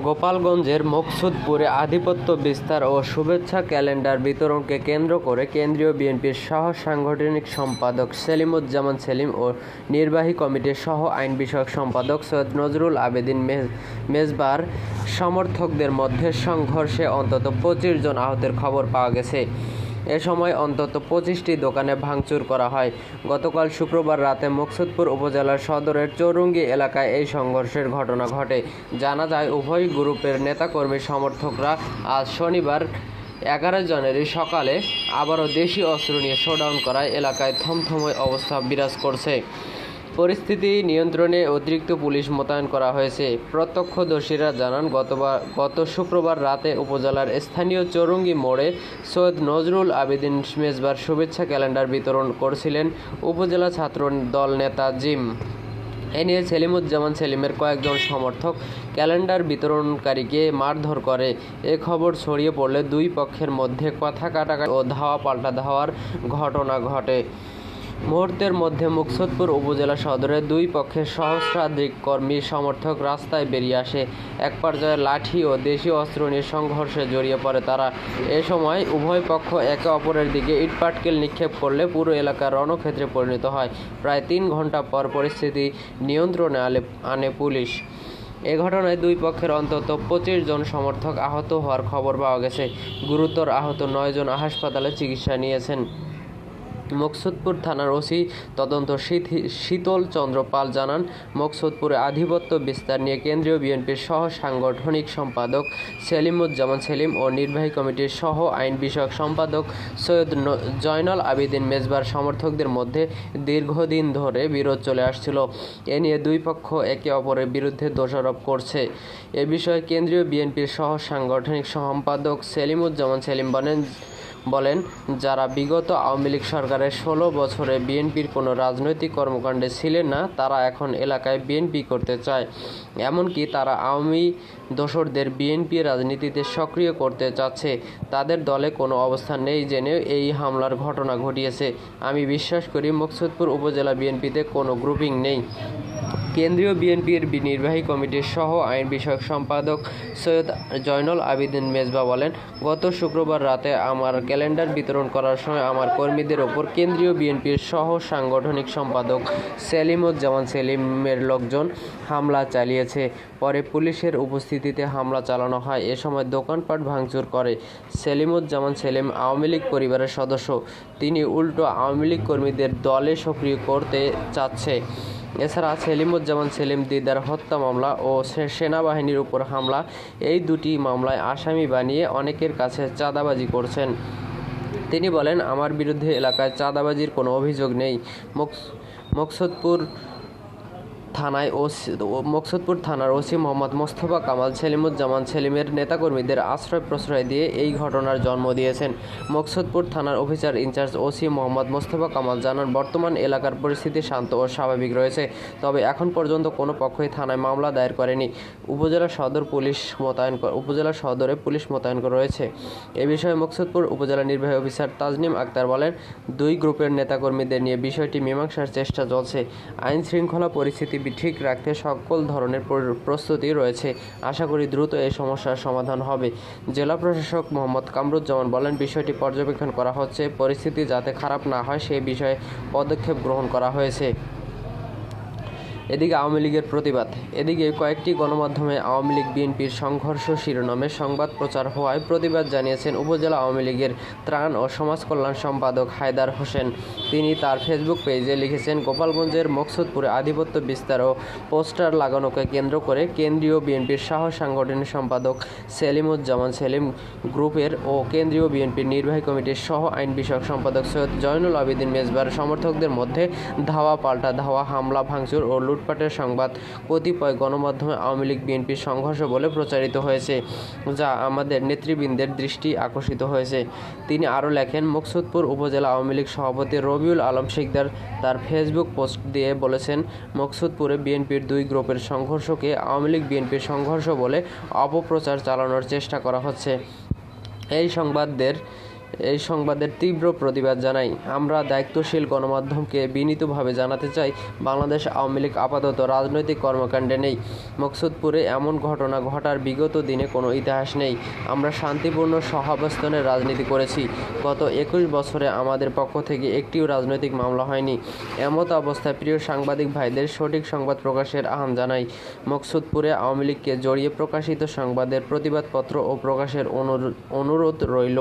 গোপালগঞ্জের মকসুদপুরে আধিপত্য বিস্তার ও শুভেচ্ছা ক্যালেন্ডার বিতরণকে কেন্দ্র করে কেন্দ্রীয় বিএনপির সহ সাংগঠনিক সম্পাদক সেলিমুজ্জামান সেলিম ও নির্বাহী কমিটির সহ আইন বিষয়ক সম্পাদক সৈয়দ নজরুল আবেদিন মেজবার সমর্থকদের মধ্যে সংঘর্ষে অন্তত 25 জন আহতের খবর পাওয়া গেছে। এ সময় অন্তত 25টি দোকানে ভাঙচুর করা হয়। গতকাল শুক্রবার রাতে মকসুদপুর উপজেলার সদরের চৌরঙ্গি এলাকায় এই সংঘর্ষের ঘটনা ঘটে। জানা যায়, উভয় গ্রুপের নেতাকর্মী সমর্থকরা আজ শনিবার 11 জানুয়ারি সকালে আবারও দেশি অস্ত্র নিয়ে শোডাউন করায় এলাকায় থমথমে অবস্থা বিরাজ করছে। পরিস্থিতি নিয়ন্ত্রণে অতিরিক্ত পুলিশ মোতায়েন করা হয়েছে। প্রত্যক্ষদর্শীরা জানান, গত শুক্রবার রাতে উপজেলার স্থানীয় চৌরঙ্গি মোড়ে সৈয়দ নজরুল আবেদিন মেজবার শুভেচ্ছা ক্যালেন্ডার বিতরণ করছিলেন উপজেলা ছাত্র দল নেতা জিম। এ নিয়ে সেলিমুজ্জামান সেলিমের কয়েকজন সমর্থক ক্যালেন্ডার বিতরণকারীকে মারধর করে। এ খবর ছড়িয়ে পড়লে দুই পক্ষের মধ্যে কথা কাটাকাটি ও ধাওয়া পাল্টা ধাওয়ার ঘটনা ঘটে। মুহূর্তের মধ্যে মকসুদপুর উপজেলা সদরে দুই পক্ষের সহস্রাধিক কর্মী সমর্থক রাস্তায় বেরিয়ে আসে। এক পর্যায়ে লাঠি ও দেশীয় অস্ত্র নিয়ে সংঘর্ষে জড়িয়ে পড়ে তারা। এ সময় উভয় পক্ষ একে অপরের দিকে ইটপাটকেল নিক্ষেপ করলে পুরো এলাকা রণক্ষেত্রে পরিণত হয়। প্রায় 3 ঘন্টা পর পরিস্থিতি নিয়ন্ত্রণে আনে পুলিশ। এ ঘটনায় দুই পক্ষের অন্তত 25 জন সমর্থক আহত হওয়ার খবর পাওয়া গেছে। গুরুতর আহত 9 জন হাসপাতালে চিকিৎসা নিয়েছেন। মকসুদপুর থানার ওসি তদন্ত শীতল চন্দ্র পাল জানান, মকসুদপুরে আধিপত্য বিস্তার নিয়ে কেন্দ্রীয় বিএনপির সহ সাংগঠনিক সম্পাদক সেলিমুজ্জামান সেলিম ও নির্বাহী কমিটির সহ আইন বিষয়ক সম্পাদক সৈয়দ জয়নাল আবেদিন মেজবার সমর্থকদের মধ্যে দীর্ঘদিন ধরে বিরোধ চলে আসছিল। এ নিয়ে দুই পক্ষ একে অপরের বিরুদ্ধে দোষারোপ করছে। এ বিষয়ে কেন্দ্রীয় বিএনপির সহ সাংগঠনিক সম্পাদক সেলিমুজ্জামান সেলিম বলেন, যারা বিগত আওয়ামী লীগ সরকারের 16 বছরে বিএনপির কোনো রাজনৈতিক কর্মকাণ্ডে ছিলেন না, তারা এখন এলাকায় বিএনপি করতে চায়। এমনকি তারা আওয়ামী দোসরদের বিএনপি রাজনীতিতে সক্রিয় করতে চাচ্ছে। তাদের দলে কোনো অবস্থান নেই জেনেও এই হামলার ঘটনা ঘটিয়েছে। আমি বিশ্বাস করি মকসুদপুর উপজেলা বিএনপিতে কোনো গ্রুপিং নেই। কেন্দ্রীয় বিএনপির নির্বাহী কমিটির সহ আইন বিষয়ক সম্পাদক সৈয়দ জয়নাল আবেদিন মেজবা বলেন, গত শুক্রবার রাতে আমার ক্যালেন্ডার বিতরণ করার সময় আমার কর্মীদের ওপর কেন্দ্রীয় বিএনপির সহ সাংগঠনিক সম্পাদক সেলিমুজ্জামান সেলিমের লোকজন হামলা চালিয়েছে। পরে পুলিশের উপস্থিতিতে হামলা চালানো হয়। এ সময় দোকানপাট ভাঙচুর করে। সেলিমুজ্জামান সেলিম আওয়ামী লীগ পরিবারের সদস্য। তিনি উল্টো আওয়ামী লীগ কর্মীদের দলে সক্রিয় করতে চাচ্ছে। এছাড়া সেলিমুজ্জামান সেলিম দিদার হত্যা মামলা ও সেনাবাহিনীর উপর হামলা, এই দুটি মামলায় আসামি বানিয়ে অনেকের কাছে চাঁদাবাজি করছেন। তিনি বলেন, আমার বিরুদ্ধে এলাকায় চাঁদাবাজির কোনো অভিযোগ নেই। মকসুদপুর থানার ওসি মোহাম্মদ মোস্তফা কামাল সেলিমুজ্জামান সেলিমের নেতাকর্মীদের আশ্রয় প্রশ্রয় দিয়ে এই ঘটনার জন্ম দিয়েছেন। মকসুদপুর থানার officer in charge OC Mohammad Mostafa Kamal জানান, বর্তমান এলাকার পরিস্থিতি শান্ত ও স্বাভাবিক রয়েছে। তবে এখন পর্যন্ত কোনো পক্ষই থানায় মামলা দায়ের করেনি। উপজেলা সদরে পুলিশ মোতায়েন রয়েছে। এ বিষয়ে মকসুদপুর উপজেলা নির্বাহী অফিসার তাজনিম আক্তার বলেন, দুই গ্রুপের নেতাকর্মীদের নিয়ে বিষয়টি মীমাংসার চেষ্টা চলছে। আইন শৃঙ্খলা পরিস্থিতি ঠিক রাখতে সকল ধরনের প্রস্তুতি রয়েছে। আশা করি দ্রুত এই সমস্যার সমাধান হবে। জেলা প্রশাসক মোহাম্মদ কামরুজ্জামান বলেন, বিষয়টি পর্যবেক্ষণ করা হচ্ছে। পরিস্থিতি যাতে খারাপ না হয় সে বিষয়ে পদক্ষেপ গ্রহণ করা হয়েছে। এদিকে আওয়ামী লীগের প্রতিবাদ। এদিকে কয়েকটি গণমাধ্যমে আওয়ামী লীগ বিএনপির সংঘর্ষ শিরোনামে সংবাদ প্রচার হওয়ায় প্রতিবাদ জানিয়েছেন উপজেলা আওয়ামী লীগের ত্রাণ ও সমাজ কল্যাণ সম্পাদক হায়দার হোসেন। তিনি তার ফেসবুক পেজে লিখেছেন, গোপালগঞ্জের মকসুদপুরে আধিপত্য বিস্তার ও পোস্টার লাগানোকে কেন্দ্র করে কেন্দ্রীয় বিএনপির সহ সাংগঠনিক সম্পাদক সেলিমুজ্জামান সেলিম গ্রুপের ও কেন্দ্রীয় বিএনপির নির্বাহী কমিটির সহ আইন বিষয়ক সম্পাদক সৈয়দ জয়নুল আবেদিন মেজবার সমর্থকদের মধ্যে ধাওয়া পাল্টা ধাওয়া, হামলা ভাঙচুর ও লুটপাটের সংবাদ কতিপয় গণমাধ্যমে আওয়ামী লীগ বিএনপির সংঘর্ষ বলে প্রচারিত হয়েছে, যা আমাদের নেতৃবৃন্দের দৃষ্টি আকর্ষিত হয়েছে। তিনি আরও লেখেন, মকসুদপুর উপজেলা আওয়ামী লীগ সভাপতি রবিউল আলম শিকদার তার ফেসবুক পোস্ট দিয়ে বলেছেন, মকসুদপুরে বিএনপির দুই গ্রুপের সংঘর্ষকে আওয়ামী লীগ বিএনপির সংঘর্ষ বলে অপপ্রচার চালানোর চেষ্টা করা হচ্ছে। এই সংবাদদের এই সংবাদের তীব্র প্রতিবাদ জানাই। আমরা দায়িত্বশীল গণমাধ্যমকে বিনীতভাবে জানাতে চাই, বাংলাদেশ আওয়ামী লীগ আপাতত রাজনৈতিক কর্মকাণ্ডে নেই। মকসুদপুরে এমন ঘটনা ঘটার বিগত দিনে কোনো ইতিহাস নেই। আমরা শান্তিপূর্ণ সহাবস্থানের রাজনীতি করেছি। গত 21 বছরে আমাদের পক্ষ থেকে একটিও রাজনৈতিক মামলা হয়নি। এমত অবস্থায় প্রিয় সাংবাদিক ভাইদের সঠিক সংবাদ প্রকাশের আহ্বান জানাই। মকসুদপুরে আওয়ামী লীগকে জড়িয়ে প্রকাশিত সংবাদের প্রতিবাদপত্র ও প্রকাশের অনুরোধ রইল।